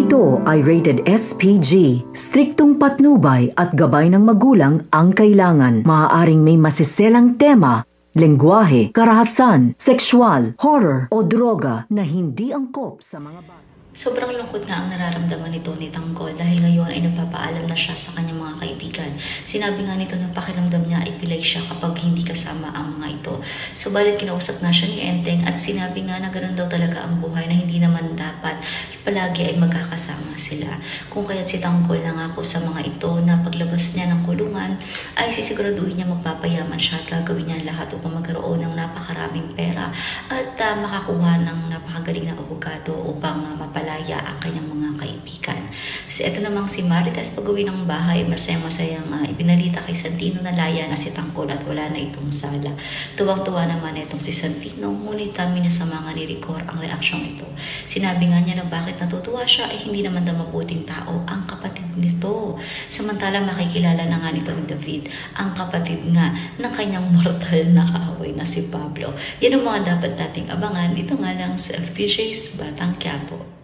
Ito ay rated SPG. Striktong patnubay at gabay ng magulang ang kailangan. Maaaring may masiselang tema, lengguwahe, karahasan, sexual, horror o droga na hindi angkop sa mga bata. Sobrang lungkot nga ang nararamdaman ni Tony Tanggol dahil ngayon ay nagpapaalam na siya sa kanyang mga kaibigan. Sinabi nga nito na pakiramdam niya ay pilay siya kapag hindi kasama ang mga ito. Subalit kinausap na siya ni Enteng at sinabi nga na ganoon daw talaga ang buhay, na hindi naman dapat palagi ay magkakasama sila. Kung kaya't si Tanggol nangako sa mga ito na paglabas niya ng kulungan ay sisiguraduhin niya magpapayaman siya at gagawin niya lahat upang magkaroon ng napakaraming pera at makakuha ng napakagaling na abogado upang mapalaya ang kanyang mga kaibigan. Kasi ito namang si Marites, pag-uwi ng bahay, masayang-masayang ibinalita kay Santino na laya na si Tanggol at wala na itong sala. Tuwang-tuwa naman itong si Santino, ngunit minasama nga ni Rigor ang reaksyong ito. Sinabi nga niya na bakit natutuwa siya ay hindi naman daw mabuting tao ang kapatid nito. Samantala makikilala na nga nito ni David ang kapatid nga ng kanyang mortal na kaaway na si Pablo. Yan ang mga dapat nating abangan dito nga lang sa FPJ's Batang Quiapo.